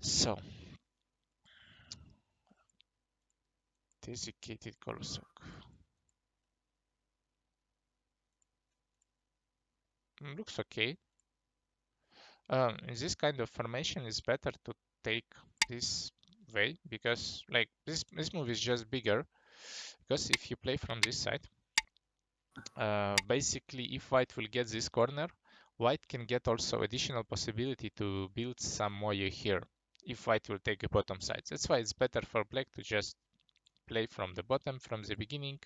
So, desiccated colossus. Looks okay. In this kind of formation, it's better to take this way because, like, this move is just bigger. Because if you play from this side, basically, if white will get this corner, white can get also additional possibility to build some moyo here. If white will take a bottom side, that's why it's better for black to just play from the bottom from the beginning,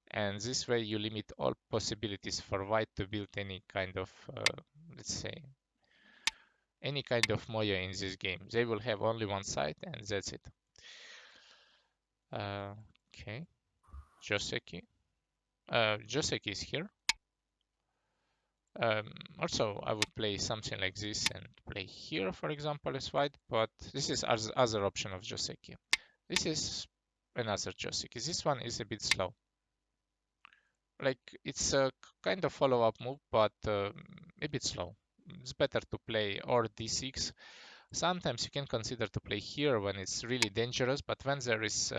and this way you limit all possibilities for white to build any kind of, let's say, any kind of moyo in this game. They will have only one side, and that's it. Okay, Joseki. Joseki is here. Also, I would play something like this and play here, for example, as white, but this is other option of Joseki. This is another Joseki. This one is a bit slow. Like, it's a kind of follow-up move, but a bit slow. It's better to play or d6. Sometimes you can consider to play here when it's really dangerous, but when there is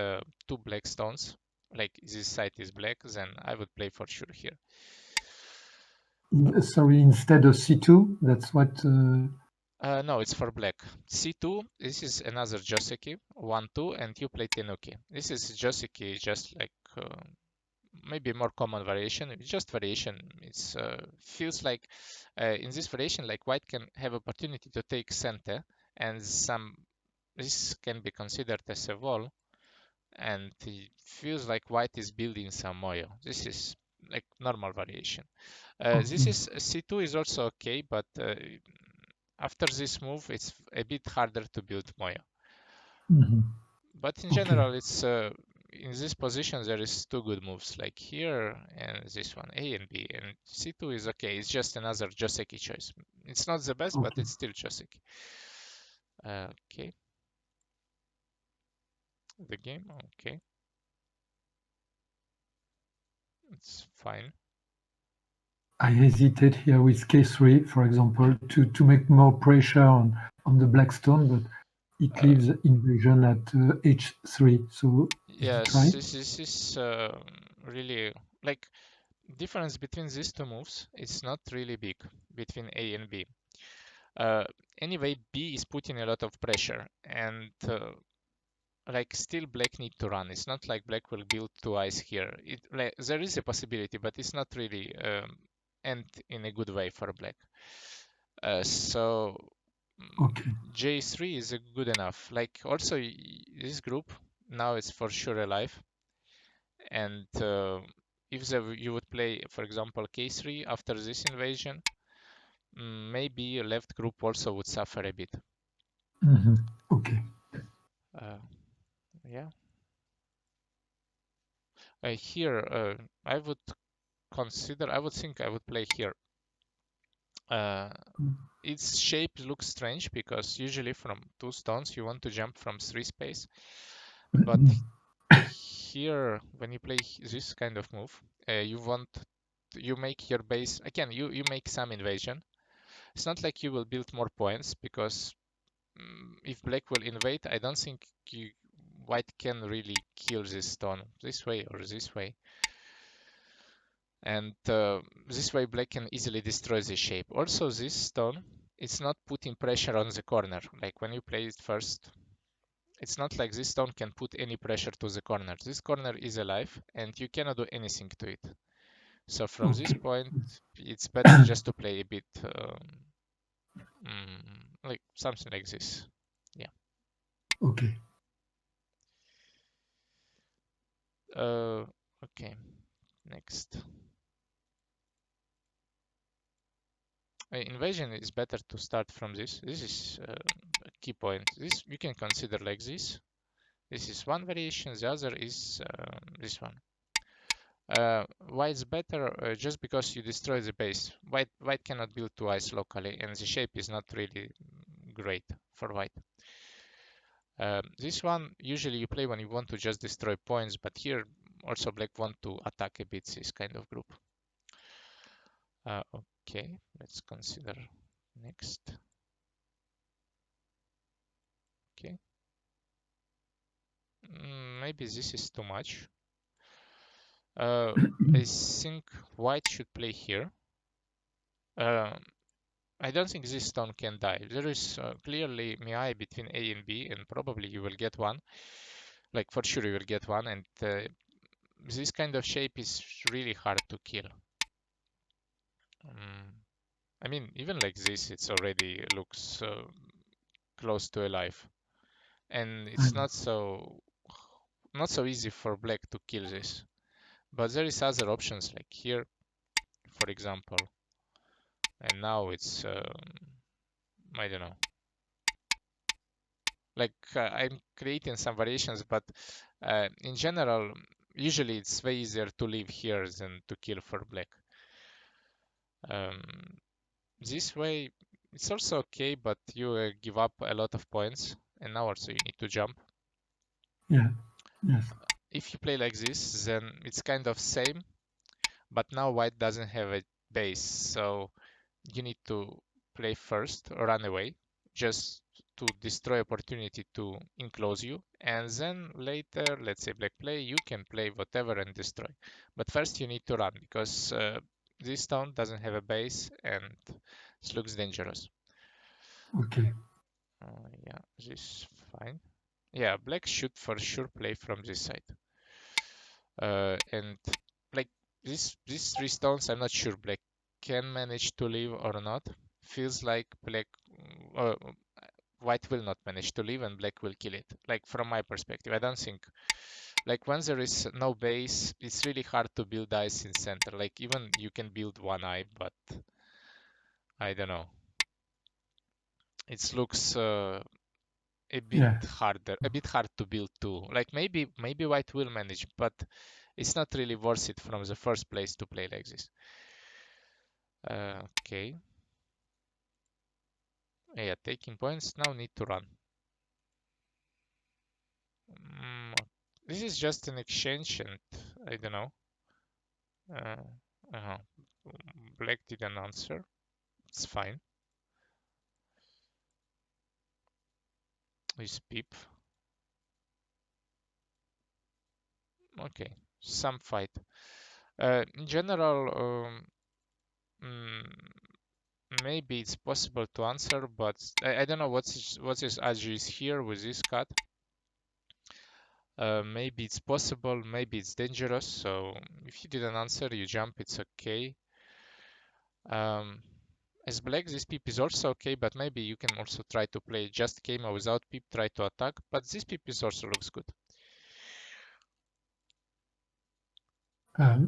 two black stones, like this side is black, then I would play for sure here. Sorry, instead of c2, that's what... No, it's for black. c2, this is another Joseki, 1-2, and you play Tenuki. This is Joseki, just like maybe more common variation. It's just variation. It's feels like in this variation, like white can have opportunity to take center, and this can be considered as a wall, and it feels like white is building some moyo. This is like normal variation. This is c2 is also okay, but after this move, it's a bit harder to build moyo. But in general, it's in this position there is two good moves, like here and this one, A and B, and C2 is okay. It's just another Joseki choice. It's not the best, but it's still Joseki. Okay. The game, okay. It's fine. I hesitate here with K3, for example, to make more pressure on the black stone, but it leaves invasion at h3. So yes, right? this is really like difference between these two moves. It's not really big between A and B. Anyway, B is putting a lot of pressure, and like still black need to run. It's not like black will build twice here. Like, there is a possibility, but it's not really end in a good way for black. So J3 is good enough. Like also this group now is for sure alive, and if you would play, for example, K3 after this invasion, maybe left group also would suffer a bit. Okay. Yeah. Here, I would think I would play here. Its shape looks strange because usually from 2 stones you want to jump from 3 space. But here, when you play this kind of move, you make your base, again, you make some invasion. It's not like you will build more points because if black will invade, I don't think white can really kill this stone this way or this way. And this way black can easily destroy the shape. Also, this stone, it's not putting pressure on the corner. Like when you play it first, it's not like this stone can put any pressure to the corner. This corner is alive and you cannot do anything to it. So from this point, it's better just to play a bit like something like this. Yeah. Okay. Okay. Next. Invasion is better to start from this. This is a key point. This you can consider like this. This is one variation. The other is this one. Why it's better? Just because you destroy the base. White cannot build twice locally, and the shape is not really great for white. This one usually you play when you want to just destroy points, but here also black want to attack a bit this kind of group. Okay, let's consider next. Okay. Maybe this is too much. Uh, I think white should play here. Uh, I don't think this stone can die. There is clearly Miai between A and B, and probably you will get one. Like for sure you will get one, and this kind of shape is really hard to kill. I mean, even like this, it's already looks close to alive, and it's And not so easy for black to kill this. But there is other options like here, for example, and now it's I don't know. Like I'm creating some variations, but in general, usually it's way easier to live here than to kill for black. Um, this way, it's also okay, but you give up a lot of points, and now also you need to jump. yeah, yes, If you play like this, then it's kind of same, but now white doesn't have a base, so you need to play first or run away, just to destroy opportunity to enclose you, and then later, let's say black play, you can play whatever and destroy. But first you need to run because this stone doesn't have a base and it looks dangerous. okay, Yeah, this fine. Yeah, black should for sure play from this side. And like these three stones, I'm not sure black can manage to live or not. Feels like black, uh, white will not manage to live and black will kill it. Like from my perspective, I don't think. Like when there is no base, it's really hard to build eyes in center. Like even you can build one eye, but I don't know. It looks yeah, a bit hard to build too. Like maybe white will manage, but it's not really worth it from the first place to play like this. Okay. Yeah, taking points. Now need to run. This is just an exchange and I don't know. Uh, uh Black didn't answer. It's fine. With Pip. Okay. Some fight. In general, mm, maybe it's possible to answer, but I don't know what's his AG here with this cut. Maybe it's possible, maybe it's dangerous. So if you didn't answer, you jump. It's okay. Um, as black, this pip is also okay, but maybe you can also try to play just Keima without pip, try to attack. But this pip is also looks good.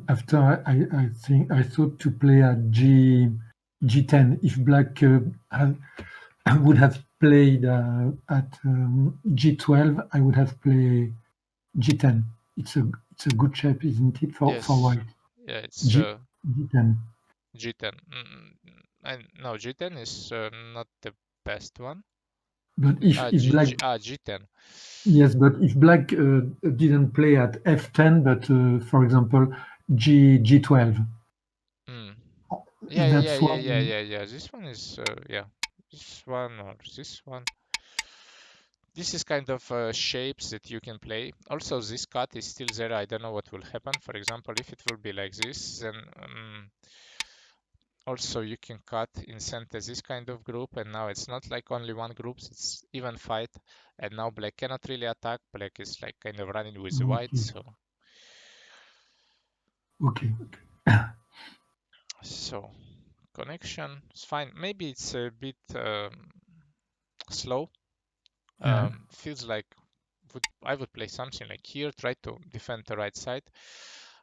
After I think I thought to play at G10 if black would have played at G12, I would have played G10. It's a good shape, isn't it, for Yes, white? yeah, it's G10. G10. And no, G10 is not the best one. But if black G10. yes, but if black didn't play at F10, but for example G12, Mm. Yeah, yeah, that's yeah, why. yeah, yeah, yeah. This one is yeah, this one or this one. This is kind of shapes that you can play. Also, this cut is still there. I don't know what will happen. For example, if it will be like this, then also you can cut in center this kind of group, and now it's not like only one group, it's even fight. And now black cannot really attack. Black is like kind of running with the white, Okay, okay, so connection is fine. Maybe it's a bit slow. yeah, Feels like I would play something like here, try to defend the right side.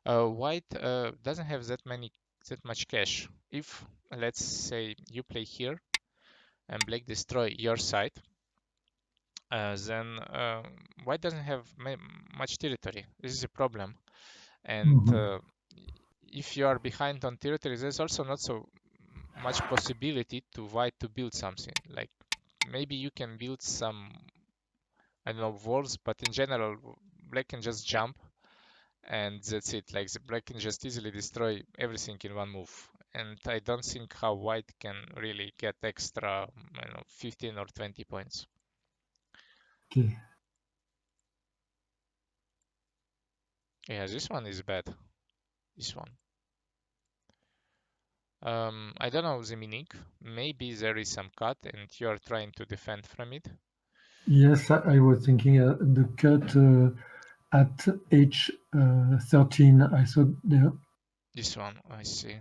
White doesn't have that much cash. If let's say you play here and black destroy your side, then white doesn't have much territory. This is a problem. And mhm, if you are behind on territory, there's also not so much possibility to white to build something. Like maybe you can build some, I don't know, walls, but in general, black can just jump and that's it. Like the black can just easily destroy everything in one move. And I don't think how white can really get extra, I don't know, 15 or 20 points. Okay. Yeah, this one is bad. This one. I don't know the meaning. Maybe there is some cut and you are trying to defend from it. Yes, I was thinking the cut at h13. I thought there. This one, I see.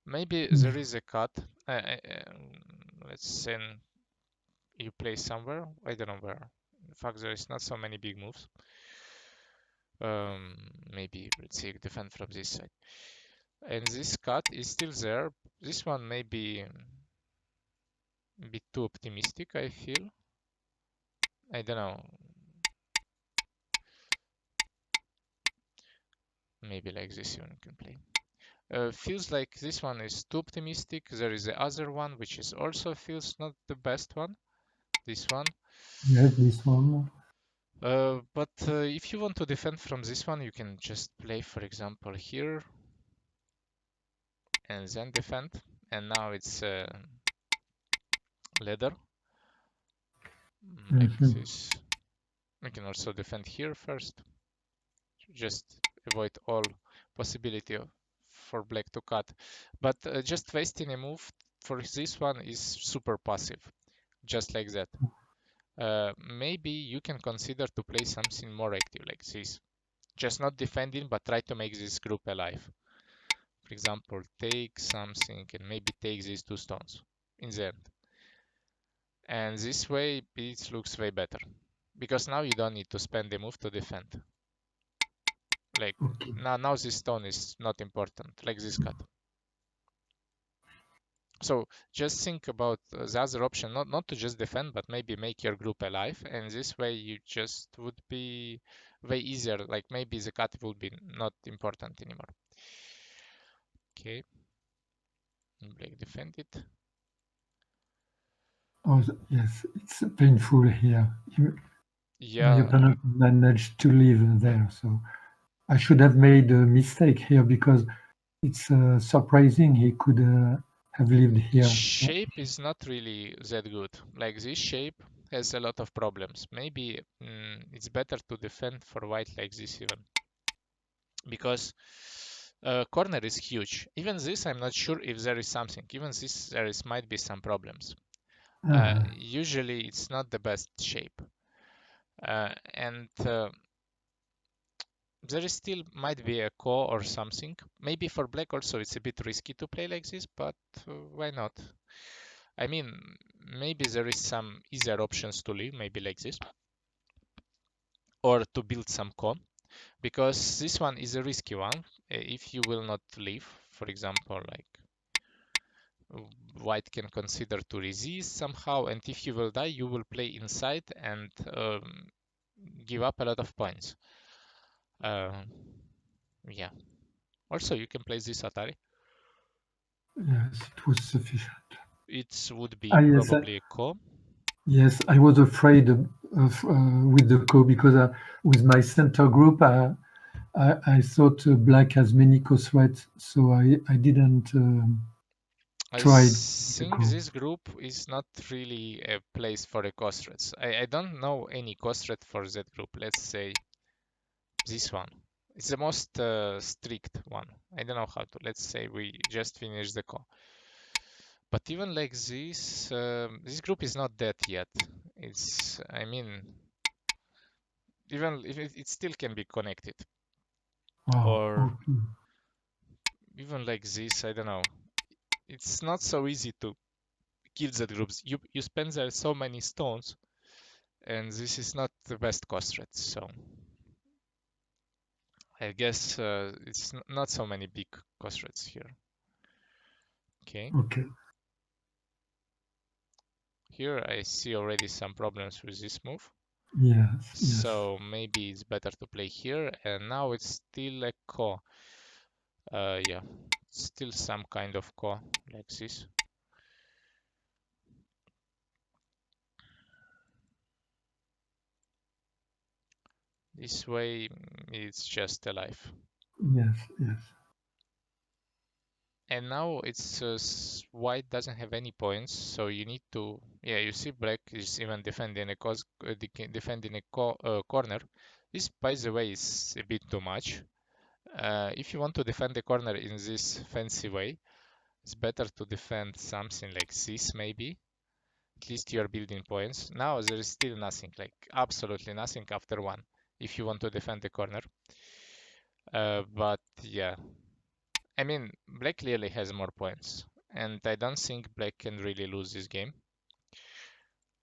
Maybe there Mm, is a cut. Let's say you play somewhere. I don't know where. In fact, there is not so many big moves. Maybe let's say defend from this side. And this cut is still there. This one may be a bit too optimistic, I feel. I don't know. Maybe like this one can play. Feels like this one is too optimistic. There is the other one, which is also feels not the best one. This one. yes, this one. But if you want to defend from this one, you can just play, for example, here and then defend. And now it's leather, like Mhm. this. We can also defend here first, just avoid all possibility for black to cut. But just wasting a move for this one is super passive, just like that. Maybe you can consider to play something more active like this. Just not defending, but try to make this group alive. For example, take something and maybe take these two stones in the end. And this way it looks way better. Because now you don't need to spend the move to defend. Like Okay. now this stone is not important, like this cut. So just think about the other option, not to just defend, but maybe make your group alive. And this way you just would be way easier. Like maybe the cut will be not important anymore. Okay, black defend it. Oh, yes, it's painful here. My Yeah, opponent managed to live there, so I should have made a mistake here because it's surprising he could have lived here. shape is not really that good. Like this shape has a lot of problems. Maybe it's better to defend for white like this even. Because corner is huge. Even this, I'm not sure if there is something. Even this, there is might be some problems. Ah, Usually, it's not the best shape, and there is still might be a core or something. Maybe for black also, it's a bit risky to play like this, but why not? I mean, maybe there is some easier options to leave, maybe like this, or to build some core, because this one is a risky one. If you will not leave, for example, like white can consider to resist somehow, and if you will die, you will play inside and give up a lot of points. Uh, yeah. Also, you can play this Atari. yes, it was sufficient. It would Ah, be yes, probably a co. yes, I was afraid of with the co because with my center group, I thought black has many co threats, so I didn't I try the think co. this group is not really a place for a Kostret. I don't know any Kostret for that group. Let's say this one. It's the most strict one. I don't know how to. Let's say we just finished the co. But even like this, this group is not dead yet. It's, I mean, even if it still can be connected. Oh, Or okay. even like this, I don't know. It's not so easy to kill that groups. You spend there so many stones, and this is not the best cost rate. So I guess it's not so many big cost rates here. Okay. Okay. Here I see already some problems with this move. Yes, yes, So maybe it's better to play here. And now it's still a ko. Yeah, still some kind of ko like this. This way it's just alive. yes, yes. And now it's white doesn't have any points, so you need to, yeah, you see black is even defending a defending a corner. This, by the way, is a bit too much. If you want to defend the corner in this fancy way, it's better to defend something like this, maybe. At least you're building points. Now there is still nothing, like absolutely nothing after one, if you want to defend the corner. But yeah, I mean, black clearly has more points, and I don't think black can really lose this game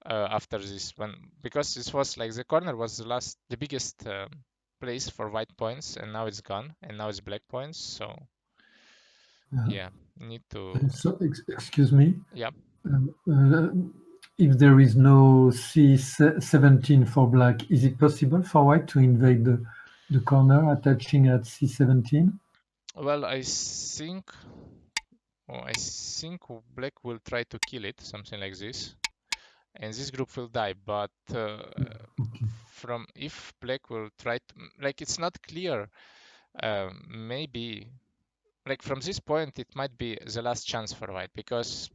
after this one, because this was like the corner was the biggest place for white points, and now it's gone, and now it's black points. So Yeah. yeah, need to, So, excuse me. yeah. Uh, if there is no C17 for black, is it possible for white to invade the corner attaching at C17? Well, I think black will try to kill it, something like this, and this group will die. But Okay. from if black will try to, like, it's not clear. Maybe like from this point it might be the last chance for white, because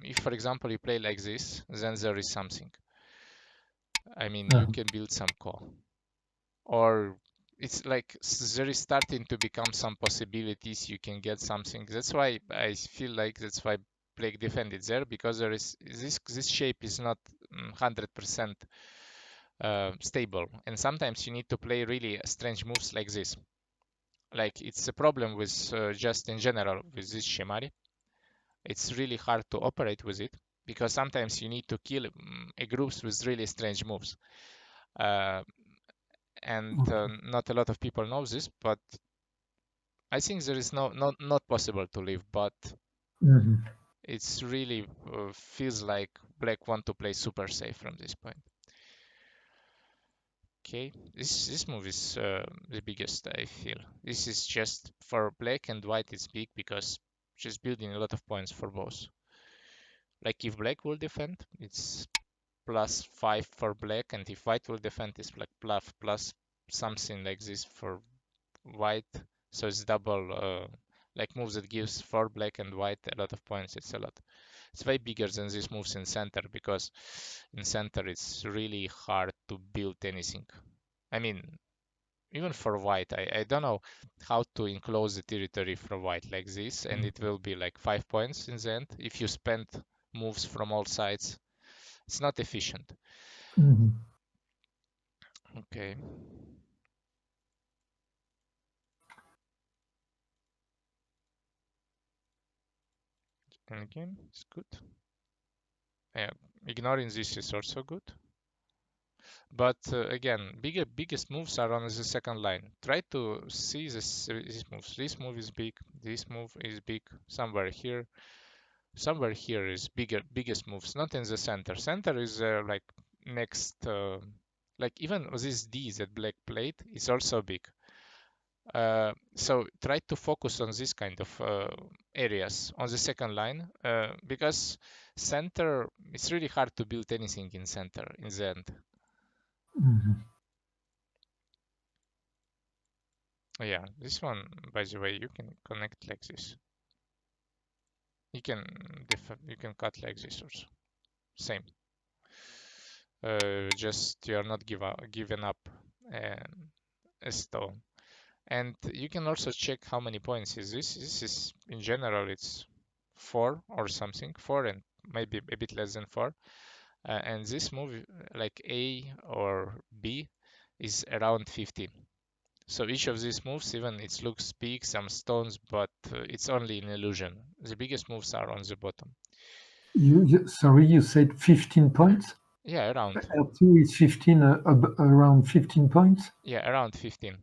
if for example you play like this, then there is something. I mean, you Uh, can build some core, or it's like there is starting to become some possibilities you can get something. That's why I feel like that's why black defended there, because there is this shape is not 100% stable, and sometimes you need to play really strange moves like this. Like, it's a problem with just in general with this shemari. It's really hard to operate with it, because sometimes you need to kill a groups with really strange moves. Uh, and okay. not a lot of people know this, but I think there is not possible to live, but Mhm. it's really feels like black want to play super safe from this point. Okay, this move is the biggest, I feel. This is just for black and white. It's big because just building a lot of points for both. Like, if black will defend, it's +5 for black, and if white will defend, it's like plus something like this for white. So it's double, like moves that gives for black and white a lot of points. It's a lot. It's way bigger than these moves in center, because in center it's really hard to build anything. I mean, even for white, I don't know how to enclose the territory for white like this, and it will be like 5 points in the end if you spend moves from all sides. It's not efficient. Mhm. Okay, and again, it's good. Yeah, ignoring this is also good. But again, biggest moves are on the second line. Try to see these moves. This move is big. This move is big. Somewhere here is biggest moves. Not in the center. Center is like next. Like, even this D that black played is also big. So try to focus on this kind of areas on the second line, because center, it's really hard to build anything in center in the end. Mhm. Yeah, this one, by the way, you can connect like this. You can you can cut like this also. Same. Just you're not giving up a stone. And you can also check how many points is this. This is, in general, it's 4 or something, 4 and maybe a bit less than 4. And this move, like A or B, is around 15. So each of these moves, even it looks big, some stones, but it's only an illusion. The biggest moves are on the bottom. Sorry, you said 15 points? Yeah, around. L2 is 15, around 15 points? Yeah, around 15.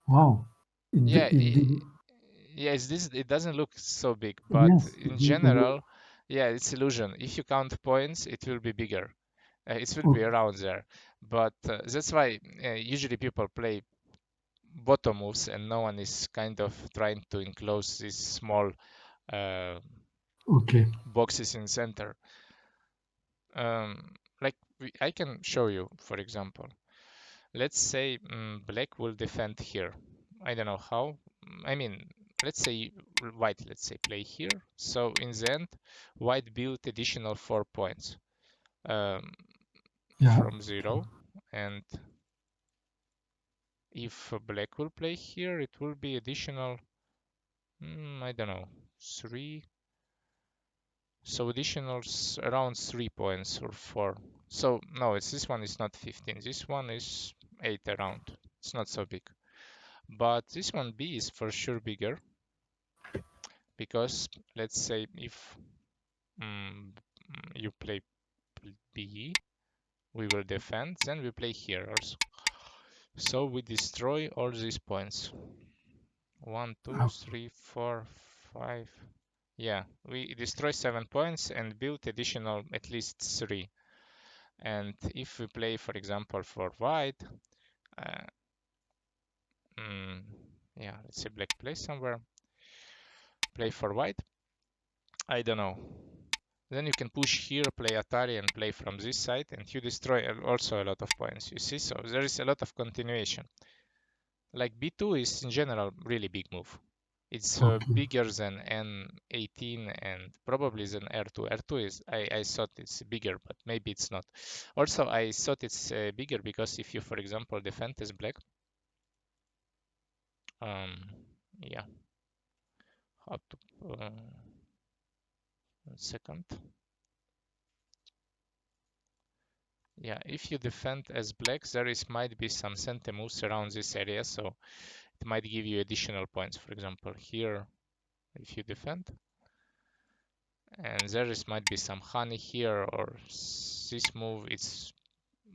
Wow. Yeah, It did. yeah. It doesn't look so big, but Yes, in general, yeah, it's illusion. If you count points, it will be bigger. It will be okay. around there. But that's why usually people play bottom moves, and no one is kind of trying to enclose these small uh, Okay. boxes in center. Like, I can show you, for example. Let's say black will defend here. I don't know how. I mean, let's say white, let's say play here. So in the end, white built additional 4 points um, Yeah. from 0. And if black will play here, it will be additional, I don't know, 3. So additional around 3 points or 4. So no, this one is not 15. This one is 8 around. It's not so big. But this one B is for sure bigger because let's say if you play B, we will defend, then we play here also. So we destroy all these points. 1, 2, Oh, 3, 4, 5. Yeah, we destroy 7 points and build additional at least 3. And if we play, for example, for white, uh, yeah, let's say black plays somewhere, play for white, I don't know. Then you can push here, play Atari, and play from this side, and you destroy also a lot of points, you see? So there is a lot of continuation. Like B2 is in general really big move. It's okay. bigger than N18 and probably than R2. R2 is, I thought it's bigger, but maybe it's not. Also, I thought it's bigger because if you, for example, defend as black, um, yeah, how to, 1 second. Yeah, if you defend as black, there is might be some center moves around this area, so it might give you additional points. For example, here, if you defend, and there is might be some honey here, or this move, it's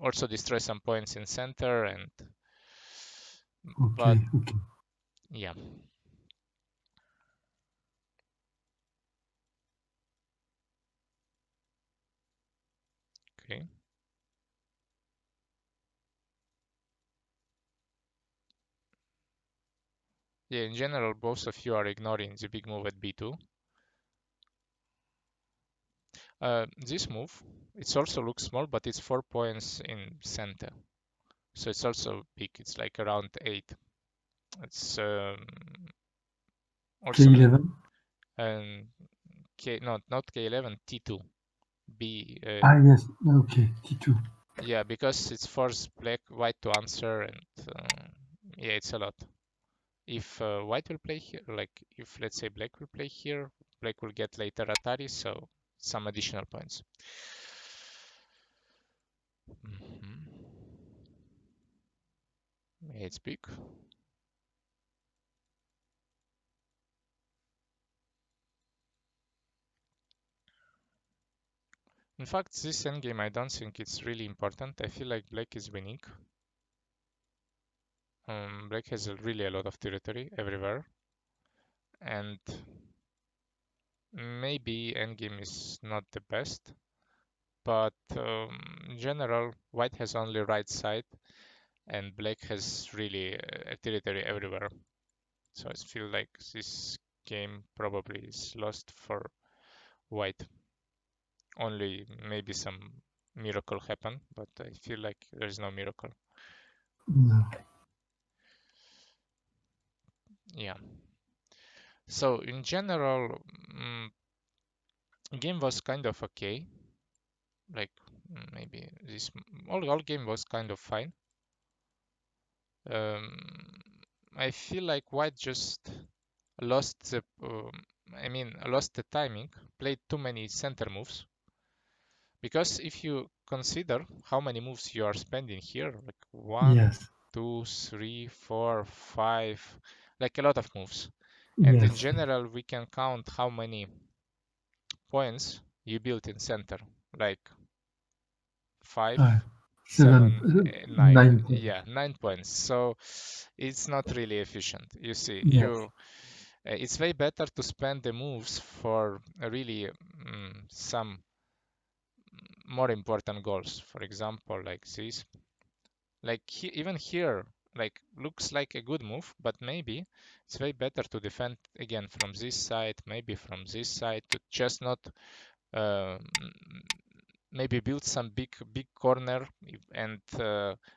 also destroy some points in center, and but Okay. Okay. yeah, okay. Yeah, in general, both of you are ignoring the big move at b2. This move, it also looks small, but it's 4 points in center, so it's also big. It's like around 8. It's also K11. and K, not K11, T2. B, Ah, yes. Okay. T2. yeah, because it's force black white to answer, and yeah, it's a lot. If white will play here, like if let's say black will play here, black will get later Atari, so some additional points. Yeah, it's big. In fact, this endgame, I don't think it's really important. I feel like black is winning. Black has really a lot of territory everywhere, and maybe endgame is not the best, but in general, white has only right side, and black has really a territory everywhere. So I feel like this game probably is lost for white. Only maybe some miracle happen, but I feel like there is no miracle. No. Yeah. So in general, game was kind of okay. Like maybe this all game was kind of fine. Um, I feel like white just lost the lost the timing, played too many center moves. Because if you consider how many moves you are spending here, like one, Yes. 2, 3, 4, 5, like a lot of moves. And in Yes. general, we can count how many points you built in center, like 5, Uh, 7, 7, 9. 9 points. Yeah, 9 points. So it's not really efficient. You see, Yes. it's way better to spend the moves for really some more important goals. For example, like this. Like even here, like looks like a good move, but maybe it's way better to defend again from this side, maybe from this side, to just not uh, maybe build some big corner. And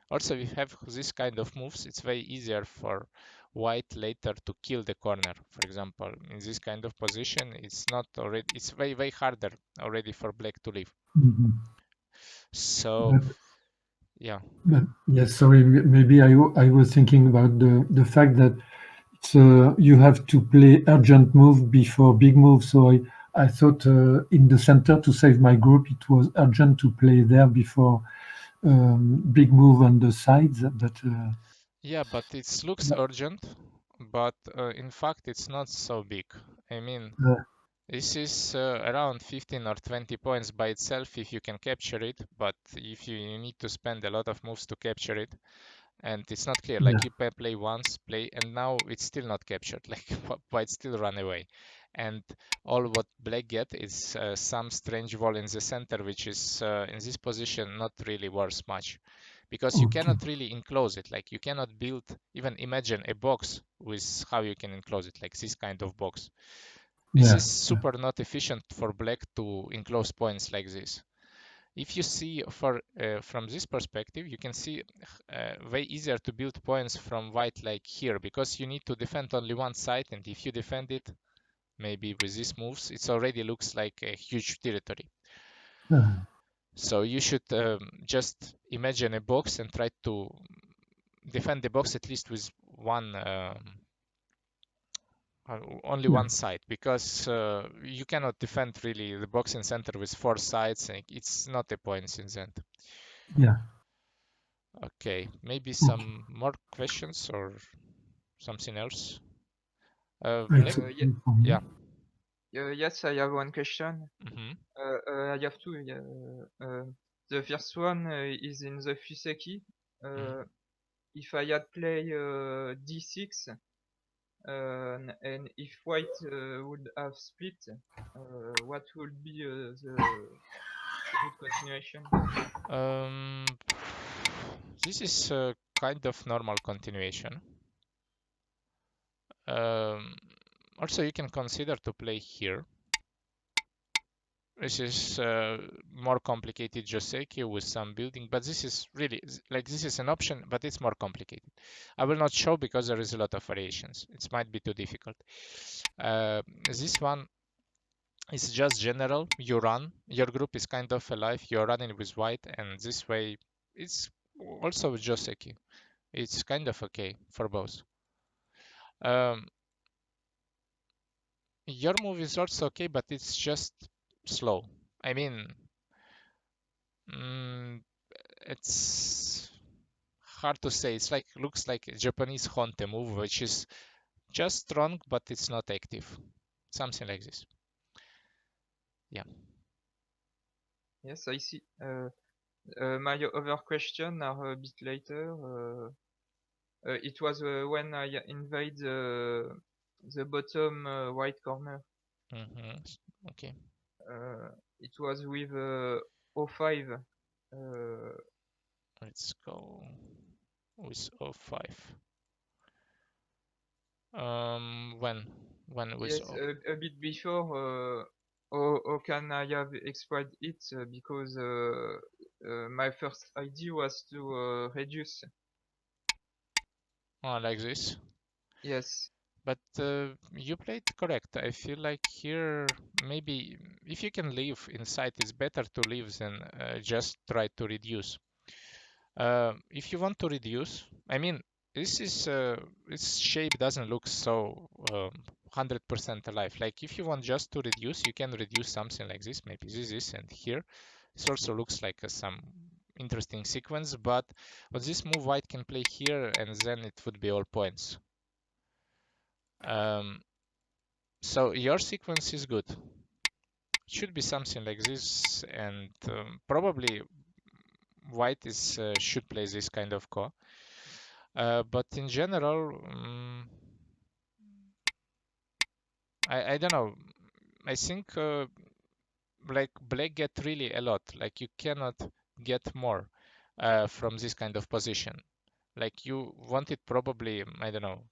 also we have this kind of moves. It's way easier for white later to kill the corner. For example, in this kind of position, it's way harder already for black to leave. Mhm. So But, yeah. yes, sorry, maybe I was thinking about the fact that you have to play urgent move before big move. So I thought in the center to save my group, it was urgent to play there before big move on the sides. Yeah, but it looks But, urgent, but in fact it's not so big. I mean, uh, this is around 15 or 20 points by itself if you can capture it, but if you need to spend a lot of moves to capture it, and it's not clear, yeah, like you play once, and now it's still not captured, like white still run away. And all what black get is some strange wall in the center, which is in this position not really worth much, because you okay, cannot really enclose it. Like you cannot build, even imagine a box with how you can enclose it, like this kind of box. This yeah, is super not efficient for black to enclose points like this. If you see from this perspective, you can see way easier to build points from white like here, because you need to defend only one side, and if you defend it, maybe with these moves, it already looks like a huge territory. uh, So you should just imagine a box and try to defend the box at least with only yeah, one side, because you cannot defend really the box in center with four sides, and it's not a point in the end. yeah. Okay, maybe Okay, some more questions or something else. it's Black, okay for me. yeah. Yes, I have one question. Hmm. I have two. Yeah. The first one is in the Fuseki. Hmm. Uh, if I had play d6, and if white would have split, what would be the good continuation? Um, this is kind of normal continuation. Um, Also, you can consider to play here. This is more complicated Joseki with some building, but this is really like this is an option, but it's more complicated. I will not show because there is a lot of variations. It might be too difficult. This one is just general. You run, your group is kind of alive. You're running with white, and this way it's also Joseki. It's kind of okay for both. Um, your move is also okay, but it's just slow. I mean, mm, it's hard to say. It's like looks like a Japanese Honte move, which is just strong, but it's not active. Something like this. Yeah. Yes, I see. My other question are a bit later. It was when I invade the bottom right corner. Hmm. Okay. It was with O5. Uh, Let's go with O5. When? When with yes, O? a bit before. How can I have exploit it? Because my first idea was to reduce. Oh, like this. Yes, But you played correct. I feel like here maybe if you can leave inside, it's better to leave than just try to reduce. If you want to reduce, I mean, this shape doesn't look so 100% alive. Like if you want just to reduce, you can reduce something like this, maybe this, and here. This also looks like some interesting sequence, but with this move, white can play here, and then it would be all points. Um, so your sequence is good. It should be something like this, and probably white is should play this kind of core. But in general, I don't know. I think like black get really a lot. Like you cannot get more from this kind of position. Like you wanted probably, I don't know,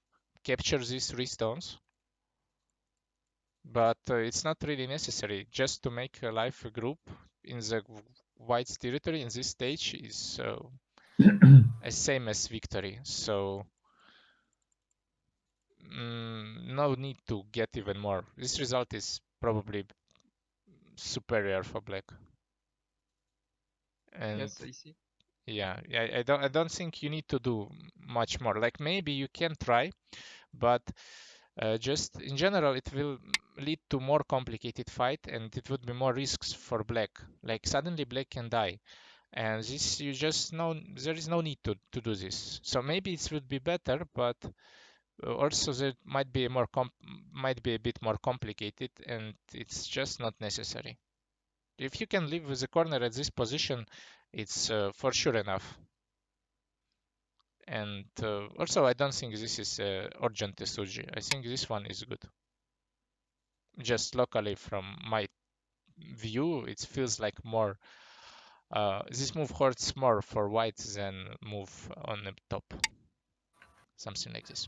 capture these three stones, but it's not really necessary. Just to make a life group in the white's territory in this stage is as same as victory. So no need to get even more. This result is probably superior for black. And Yes, I see. yeah, I don't think you need to do much more. Like maybe you can try, but just in general, it will lead to more complicated fight, and it would be more risks for black. Like suddenly black can die, and this you just know there is no need to do this. So maybe it would be better, but also there might be might be a bit more complicated, and it's just not necessary. If you can live with the corner at this position, it's for sure enough. And also, I don't think this is urgent Tesuji. I think this one is good. Just locally, from my view, it feels like more. This move hurts more for white than move on the top. Something like this.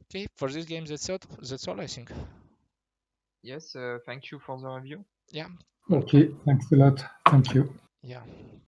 Okay, for this game, that's all. That's all I think. Yes, thank you for the review. Yeah, Okay, thanks a lot. Thank you. yeah.